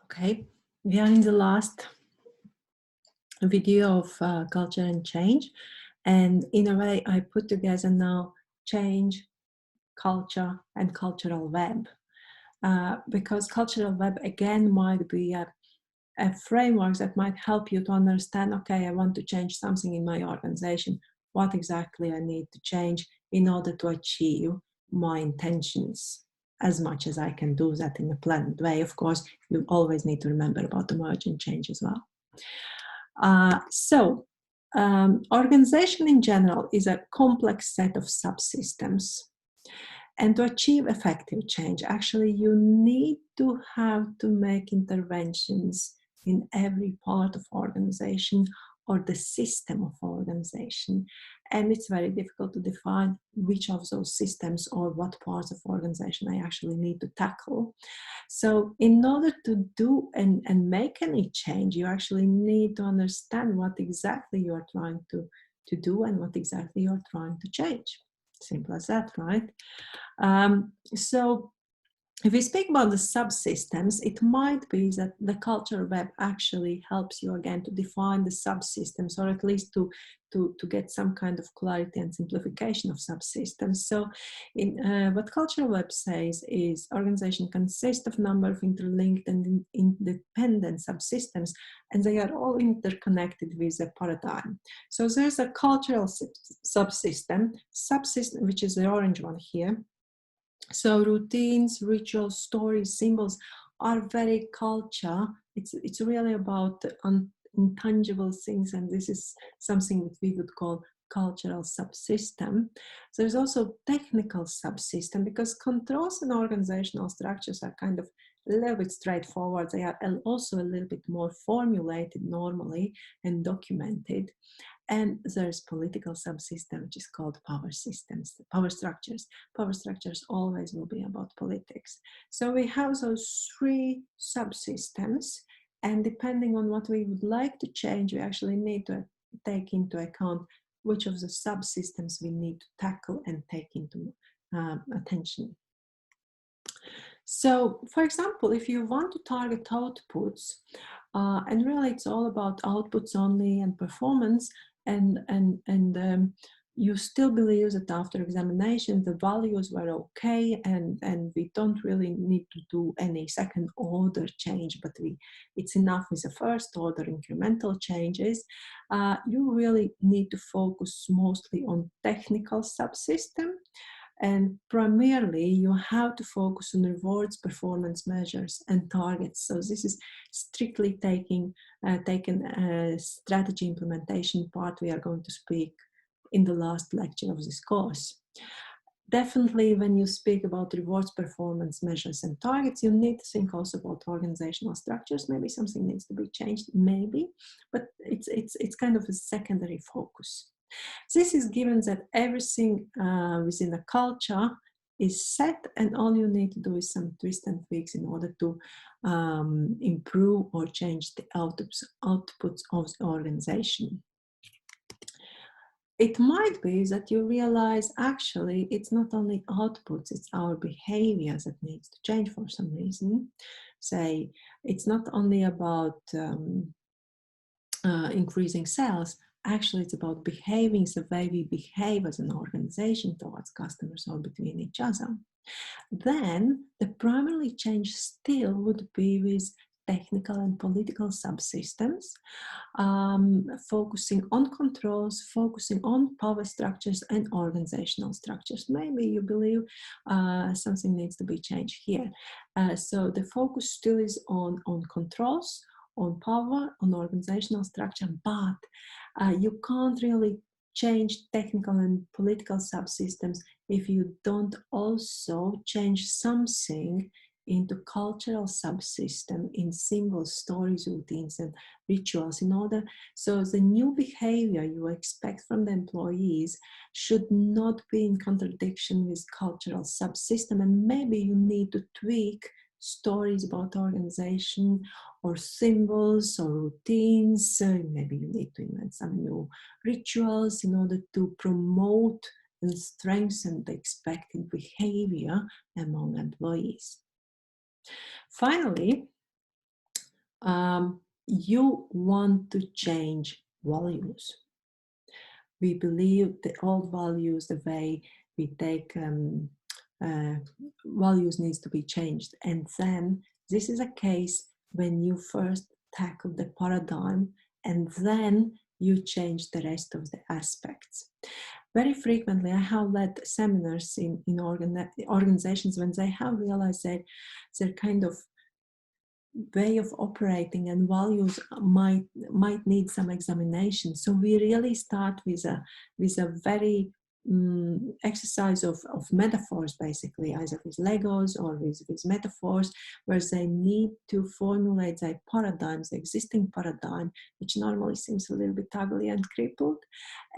Okay, we are in the last video of culture and change, and in a way I put together now change, culture and cultural web, because cultural web again might be a framework that might help you to understand, okay, I want to change something in my organization, what exactly I need to change in order to achieve my intentions, as much as I can do that in a planned way. Of course, you always need to remember about emergent change as well. Organization in general is a complex set of subsystems. And to achieve effective change, actually, you need to have to make interventions in every part of organization or the system of organization. And it's very difficult to define which of those systems or what parts of organization I actually need to tackle. So in order to do and make any change, you actually need to understand what exactly you are trying to do and what exactly you're trying to change. Simple as that, right? So if we speak about the subsystems, it might be that the culture web actually helps you again to define the subsystems, or at least to get some kind of clarity and simplification of subsystems. So what culture web says is organization consists of a number of interlinked and independent subsystems, and they are all interconnected with a paradigm. So there's a cultural subsystem, which is the orange one here. So routines, rituals, stories, symbols are very culture. It's really about intangible things, and this is something that we would call cultural subsystem. So there's also technical subsystem, because controls and organizational structures are kind of a little bit straightforward. They are also a little bit more formulated normally and documented. And there's political subsystem, which is called power systems, power structures. Power structures always will be about politics. So we have those three subsystems, and depending on what we would like to change, we actually need to take into account which of the subsystems we need to tackle and take into attention. So, for example, if you want to target outputs, and really it's all about outputs only and performance, and you still believe that after examination the values were okay, and we don't really need to do any second order change, but it's enough with the first order incremental changes, you really need to focus mostly on technical subsystem. And primarily, you have to focus on rewards, performance measures, and targets. So this is strictly taken strategy implementation part we are going to speak in the last lecture of this course. Definitely, when you speak about rewards, performance measures, and targets, you need to think also about organizational structures. Maybe something needs to be changed, maybe, but it's kind of a secondary focus. This is given that everything within the culture is set, and all you need to do is some twists and tweaks in order to improve or change the outputs of the organization. It might be that you realize actually it's not only outputs, it's our behaviors that needs to change for some reason. Say, it's not only about increasing sales. Actually, it's about behaving the way we behave as an organization towards customers or between each other. Then the primary change still would be with technical and political subsystems, focusing on controls, focusing on power structures and organizational structures. Maybe you believe something needs to be changed here. So the focus still is on controls, on power, on organizational structure, but you can't really change technical and political subsystems if you don't also change something into cultural subsystem in symbols, stories, routines, and rituals in order. So the new behavior you expect from the employees should not be in contradiction with cultural subsystem, and maybe you need to tweak stories about organization or symbols or routines. Maybe you need to invent some new rituals in order to promote and strengthen the expected behavior among employees. Finally, You want to change values. We believe the old values, the way we take uh, values needs to be changed. And then this is a case when you first tackle the paradigm and then you change the rest of the aspects. Very frequently, I have led seminars in organizations when they have realized that they're kind of way of operating and values might need some examination. So we really start with a very exercise of metaphors, basically, either with Legos or with metaphors, where they need to formulate their paradigms, the existing paradigm, which normally seems a little bit ugly and crippled,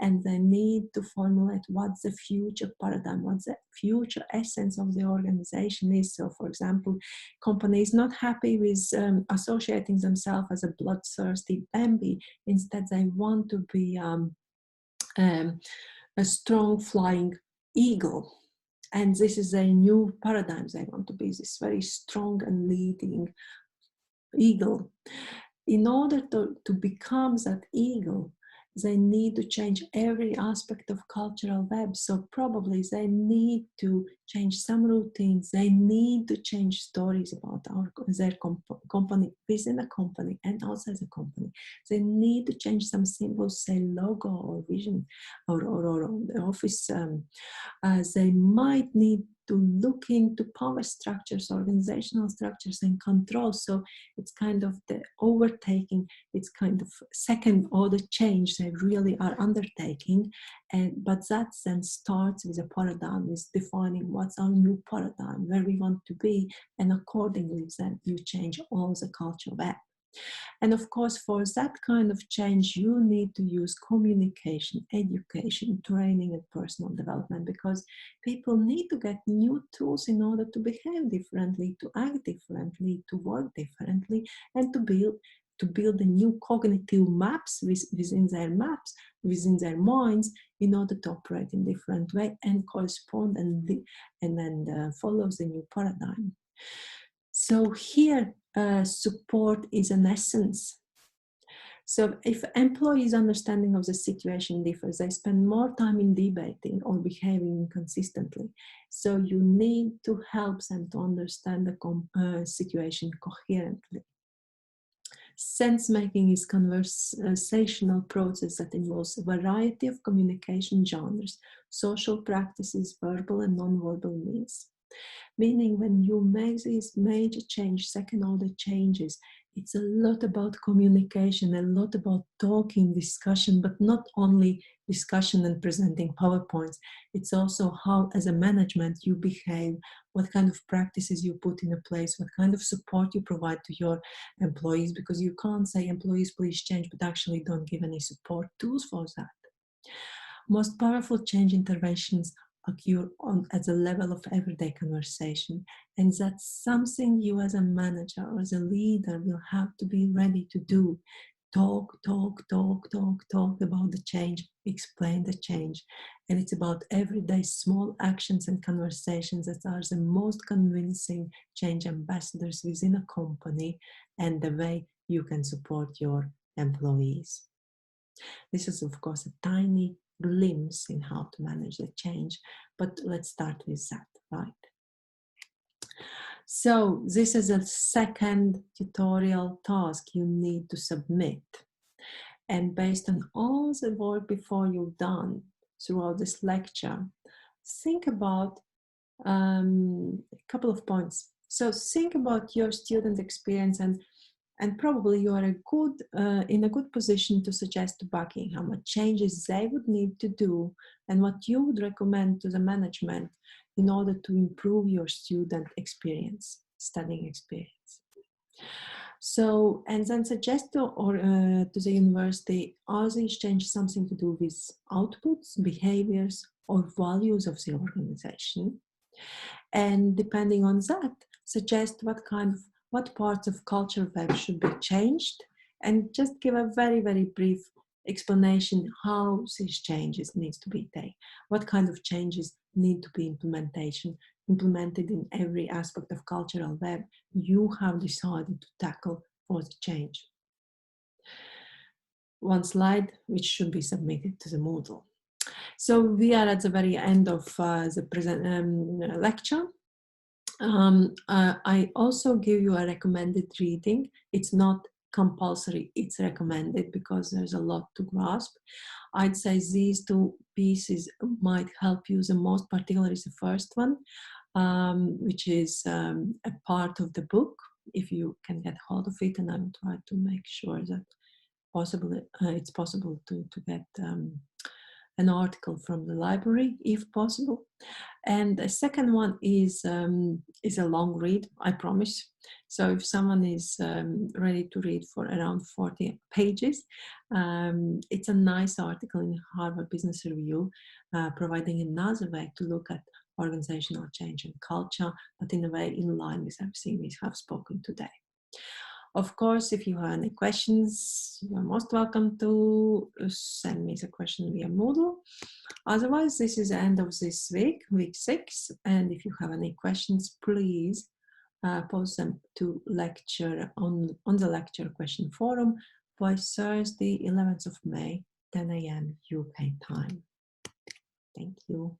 and they need to formulate what's the future paradigm, what's the future essence of the organization is. So, for example, company is not happy with associating themselves as a bloodthirsty Bambi. Instead, they want to be a strong flying eagle. And this is a new paradigm. They want to be this very strong and leading eagle. In order to become that eagle, they need to change every aspect of cultural web. So probably they need to change some routines. They need to change stories about their company, within a company and outside the company. They need to change some symbols, say logo or vision or the office. They might need to look into power structures, organizational structures and control. So it's kind of the overtaking, it's kind of second order change they really are undertaking. But that then starts with a paradigm, with defining what's our new paradigm, where we want to be, and accordingly then you change all the culture web. And of course, for that kind of change, you need to use communication, education, training, and personal development, because people need to get new tools in order to behave differently, to act differently, to work differently, and to build the new cognitive maps within their minds, in order to operate in different way and correspond and then follow the new paradigm. So here, support is an essence. So if employees' understanding of the situation differs, they spend more time in debating or behaving inconsistently. So you need to help them to understand the situation coherently. Sense making is conversational process that involves a variety of communication genres, social practices, verbal and non-verbal means. Meaning when you make these major change, second order changes, it's a lot about communication, a lot about talking, discussion, but not only discussion and presenting PowerPoints. It's also how, as a management, you behave, what kind of practices you put in place, what kind of support you provide to your employees, because you can't say, employees, please change, but actually don't give any support tools for that. Most powerful change interventions occur at the level of everyday conversation, and that's something you as a manager or as a leader will have to be ready to do. Talk about the change, explain the change. And it's about everyday small actions and conversations that are the most convincing change ambassadors within a company, and the way you can support your employees. This is, of course, a tiny glimpse in how to manage the change, but let's start with that, right? So this is a second tutorial task you need to submit. And based on all the work before you've done throughout this lecture, think about a couple of points. So think about your student experience, and probably you are in a good position to suggest to Buckingham what changes they would need to do and what you would recommend to the management in order to improve your student experience, studying experience. So, and then suggest to the university, are these changes something to do with outputs, behaviors, or values of the organization? And depending on that, suggest what parts of culture web should be changed, and just give a very, very brief explanation how these changes needs to be taken, what kind of changes need to be implemented in every aspect of cultural web you have decided to tackle for the change. One slide which should be submitted to the Moodle. So we are at the very end of the lecture. I also give you a recommended reading. It's not compulsory, it's recommended because there's a lot to grasp. I'd say these two pieces might help you the most, particularly the first one, which is a part of the book, if you can get hold of it, and I will try to make sure that it's possible to get an article from the library if possible. And the second one is a long read, I promise. So if someone is ready to read for around 40 pages, it's a nice article in Harvard Business Review, providing another way to look at organizational change and culture, but in a way in line with everything we have spoken today. Of course, if you have any questions, you're most welcome to send me the question via Moodle. Otherwise, this is the end of this week, week 6. And if you have any questions, please post them to lecture on the lecture question forum by Thursday, 11th of May, 10 a.m. UK time. Thank you.